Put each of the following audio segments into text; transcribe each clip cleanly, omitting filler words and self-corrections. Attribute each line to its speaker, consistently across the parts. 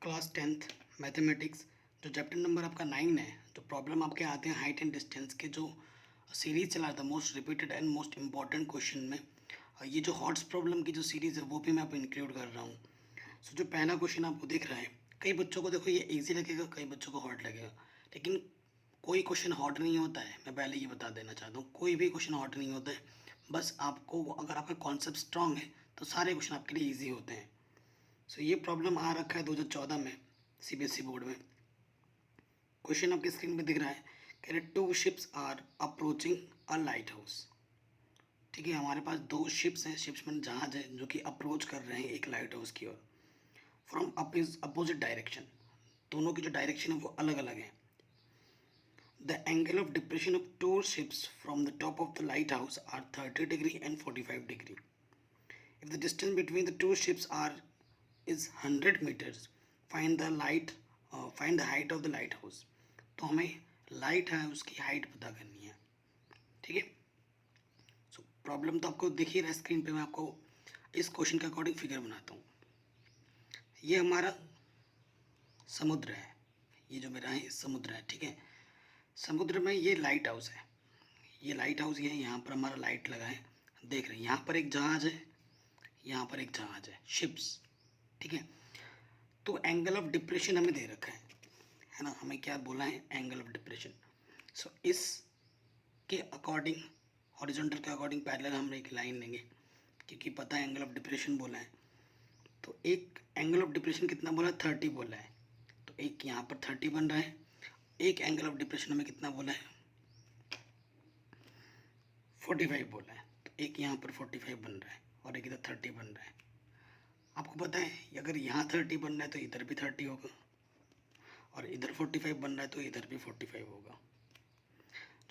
Speaker 1: Class 10th mathematics जो chapter number आपका 9 है। जो प्रॉब्लम आपके आते हैं हाइट एंड डिस्टेंस के, जो सीरीज चला था most repeated and most important question में, ये जो हॉट्स प्रॉब्लम की जो सीरीज़ है वो भी मैं आप इंक्लूड कर रहा हूँ। सो जो पहला क्वेश्चन आपको दिख रहा है, कई बच्चों को देखो ये ईजी लगेगा, कई बच्चों को हॉट लगेगा, लेकिन कोई क्वेश्चन हॉट नहीं होता है। मैं पहले ये बता देना चाहता हूँ, कोई भी क्वेश्चन हॉट नहीं होता है। बस आपको अगर आपका कॉन्सेप्ट स्ट्रांग है तो सारे क्वेश्चन आपके लिए ईजी होते हैं। सो ये प्रॉब्लम आ रखा है 2014 में सीबीएसई बोर्ड में। क्वेश्चन आपकी स्क्रीन पे दिख रहा है कि two ships are approaching a lighthouse. ठीक है, हमारे पास दो शिप्स हैं, शिप्स में जहाज है जो कि अप्रोच कर रहे हैं एक लाइट हाउस की ओर फ्रॉम अपोजिट डायरेक्शन। दोनों की जो डायरेक्शन है वो अलग अलग है। The angle of depression of two ships from the top of the lighthouse are 30 degree and 45 degree. If the distance between the two ships are is 100 meters, find the height of the lighthouse। तो हमें light house की height पता करनी है। ठीक है, so problem तो आपको दिख ही रहा है स्क्रीन पे। मैं आपको इस क्वेश्चन के अकॉर्डिंग फिगर बनाता हूँ। ये हमारा समुद्र है, ये जो मेरा है समुद्र है। ठीक है, समुद्र में ये लाइट हाउस है, ये लाइट हाउस है, यहाँ पर हमारा लाइट लगा है। देख रहे हैं यहाँ पर एक जहाज है, यहाँ पर एक जहाज है, शिप्स। ठीक है, तो एंगल ऑफ डिप्रेशन हमें दे रखा है ना। हमें क्या बोला है, एंगल ऑफ डिप्रेशन। सो इस के अकॉर्डिंग, हॉरिजॉन्टल के अकॉर्डिंग पैरेलल हम एक लाइन लेंगे, क्योंकि पता है एंगल ऑफ डिप्रेशन बोला है। तो एक एंगल ऑफ डिप्रेशन कितना बोला है, 30 बोला है। तो एक यहाँ पर 30 बन रहा है। एक एंगल ऑफ डिप्रेशन हमें कितना बोला है, 45 बोला है। तो एक यहाँ पर 45 बन रहा है और एक इधर 30 बन रहा है। आपको पता है अगर यहाँ 30 बन रहा है तो इधर भी 30 होगा, और इधर 45 बन रहा है तो इधर भी 45 होगा।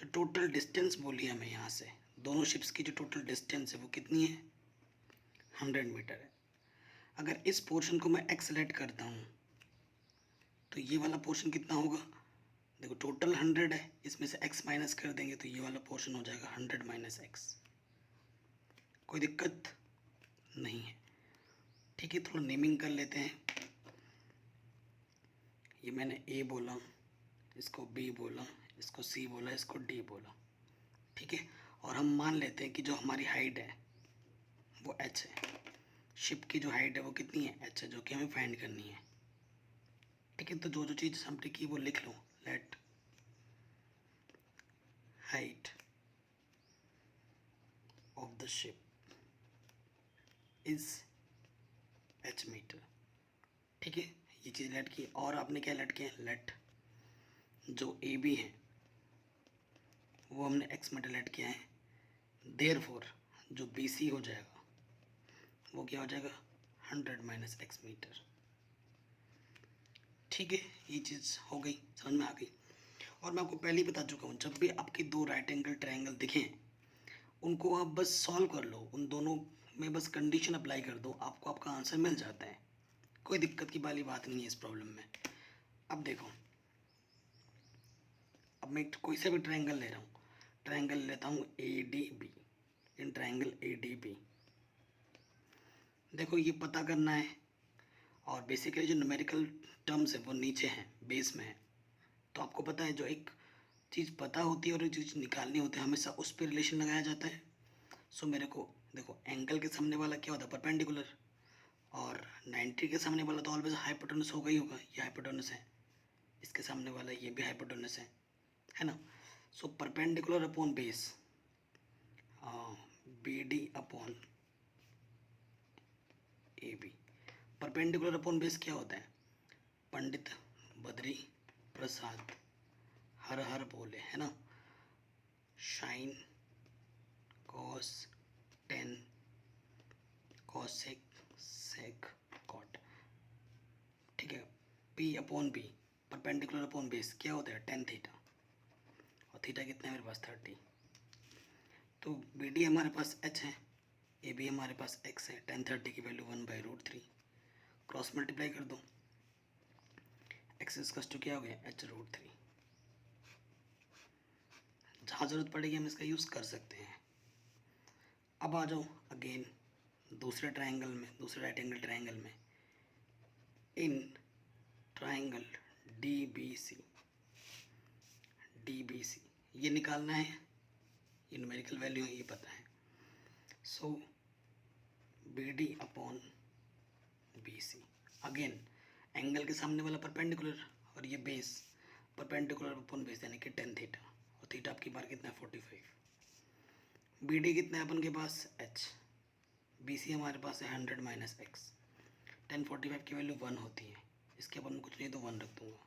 Speaker 1: जो टोटल डिस्टेंस बोली हमें यहाँ से दोनों शिप्स की जो टोटल डिस्टेंस है वो कितनी है, 100 मीटर है। अगर इस पोर्शन को मैं एक्स लेट करता हूँ तो ये वाला पोर्शन कितना होगा, देखो टोटल 100 है, इसमें से x माइनस कर देंगे तो ये वाला पोर्शन हो जाएगा 100 माइनस एक्स। कोई दिक्कत नहीं है। ठीक है, थोड़ा नेमिंग कर लेते हैं। ये मैंने a बोला, इसको b बोला, इसको c बोला, इसको d बोला। ठीक है, और हम मान लेते हैं कि जो हमारी हाइट है वो h है। शिप की जो हाइट है वो कितनी है, h है, जो कि हमें फाइंड करनी है। ठीक है, तो जो जो चीज़ हमने की वो लिख लो। Let height of the ship is h metre. ठीक है, ये चीज़ लेट की। और आपने क्या लेट किया, लेट जो ए बी है वो हमने x मीटर लेट किया है। देयरफॉर जो बी सी हो जाएगा वो क्या हो जाएगा, 100 माइनस एक्स मीटर। ठीक है, ये चीज़ हो गई, समझ में आ गई। और मैं आपको पहले ही बता चुका हूँ, जब भी आपके दो राइट एंगल ट्रायंगल दिखें उनको आप बस सॉल्व कर लो, उन दोनों में बस कंडीशन अप्लाई कर दो, आपको आपका आंसर मिल जाता है। कोई दिक्कत की वाली बात नहीं है इस प्रॉब्लम में। अब देखो, अब मैं कोई सा भी ट्रायंगल ले रहा हूँ, ट्रायंगल लेता हूँ A D B. In triangle A D B देखो ये पता करना है, और बेसिकली जो न्यूमेरिकल टर्म्स है वो नीचे हैं, बेस में है। तो आपको पता है जो एक चीज़ पता होती है और एक चीज़ निकालनी होती है हमेशा उस पर रिलेशन लगाया जाता है। सो मेरे को देखो एंगल के सामने वाला क्या होता है, परपेंडिकुलर, और 90 के सामने वाला तो ऑलवेज हाइपोटेनस होगा ही होगा। ये हाइपोटेनस है, इसके सामने वाला ये भी हाइपोटेनस है ना। So perpendicular upon base, B D upon A B. Perpendicular upon base क्या होता है, पंडित बद्री प्रसाद हर हर बोले, है ना। Sine cos tan cosec sec cot. ठीक है, P upon B perpendicular upon base क्या होता है, टेन थीटा, और थीटा कितना है मेरे पास 30। तो बी डी हमारे पास h है, ए बी हमारे पास x है। टेन 30 की वैल्यू 1/√3, क्रॉस मल्टीप्लाई कर दो, x इसका टू क्या हो गया, h√3। जहाँ ज़रूरत पड़ेगी हम इसका यूज़ कर सकते हैं। अब आ जाओ अगेन दूसरे ट्रायंगल में, दूसरे राइट एंगल ट्रायंगल में। इन ट्राइंगल DBC, ये निकालना है, ये न्यूमेरिकल वैल्यू है, ये पता है। सो BD upon BC, again angle के सामने वाला परपेंडिकुलर और ये बेस, परपेंडिकुलर अपॉन बेस यानी कि tan थीटा, और थीटा आपकी बार कितना है 45। BD कितना है अपन के पास h, BC हमारे पास है 100 माइनस x, tan 45 की वैल्यू 1 होती है, इसके अपन कुछ नहीं तो 1 रख दूंगा,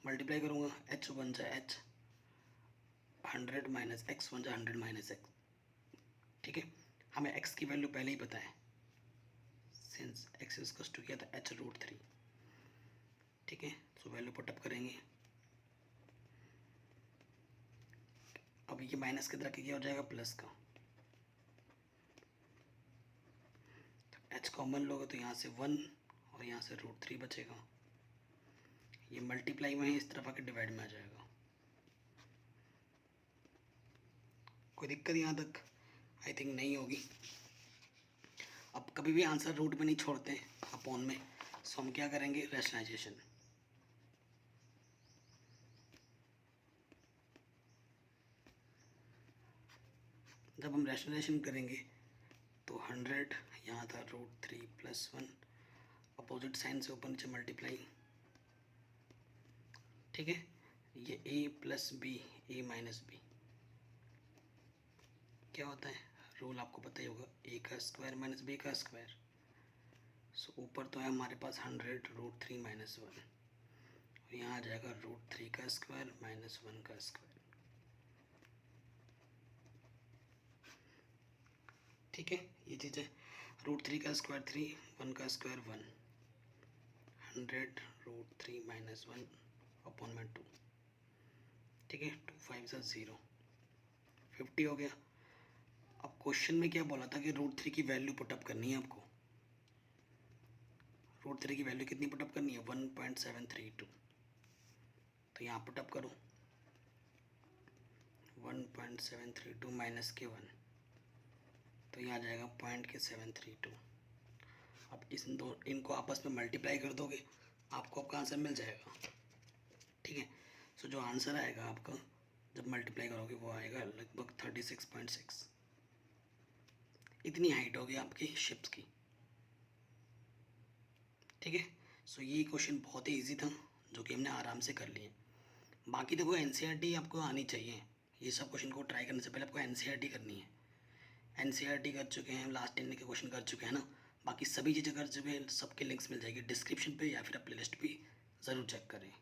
Speaker 1: मल्टीप्लाई करूँगा, h बन जाए h 100 माइनस x बन जाए 100 माइनस x, ठीक है। हमें x की वैल्यू पहले ही पता है, since x is equal to किया था h√3, ठीक है। सो वैल्यू पुटअप करेंगे, अब ये माइनस की तरह क्या हो जाएगा प्लस का, तो h कॉमन लोगे तो यहाँ से 1 और यहाँ से √3 बचेगा, ये मल्टीप्लाई में है, इस तरफ आके डिवाइड में आ जाएगा। कोई दिक्कत यहाँ तक आई थिंक नहीं होगी। अब कभी भी आंसर रूट में नहीं छोड़ते अपॉन में, सो हम क्या करेंगे रैशनलाइजेशन। जब हम रैशनलाइजेशन करेंगे तो 100 यहाँ था √3 + 1, अपोजिट साइन से ऊपर नीचे मल्टीप्लाई, ठीक है। ये a + b, a - b क्या होता है, रूल आपको पता ही होगा, a का स्क्वायर माइनस b का स्क्वायर। सो ऊपर तो है हमारे पास 100 √3 - 1, और यहाँ आ जाएगा √3 का स्क्वायर माइनस 1 का स्क्वायर, ठीक है। ये चीज़ है, √3 का स्क्वायर 3, 1 का स्क्वायर 1, 100 √3 - 1 अपॉन में 2, ठीक है। 2 5 0, 50 हो गया। अब क्वेश्चन में क्या बोला था कि √3 की वैल्यू पुटअप करनी है आपको, √3 की वैल्यू कितनी पुटअप करनी है 1.732, तो यहाँ पुटअप करो 1.732 माइनस के 1, तो ये आ जाएगा 0.732। अब इनको आपस में मल्टीप्लाई कर दोगे, आपको आपका आंसर मिल जाएगा, ठीक है। सो जो आंसर आएगा आपका जब मल्टीप्लाई करोगे वो आएगा लगभग 36.6, इतनी हाइट होगी आपकी शिप्स की, ठीक है। सो ये क्वेश्चन बहुत ही इजी था जो कि हमने आराम से कर लिए। बाकी देखो NCERT आपको आनी चाहिए, ये सब क्वेश्चन को ट्राई करने से पहले आपको NCERT करनी है। NCERT कर चुके हैं, लास्ट 10 के क्वेश्चन कर चुके हैं ना, बाकी सभी चीज़ें कर चुके हैं, सबके लिंक्स मिल जाएगी डिस्क्रिप्शन पे या फिर आप प्लेलिस्ट भी ज़रूर चेक करें।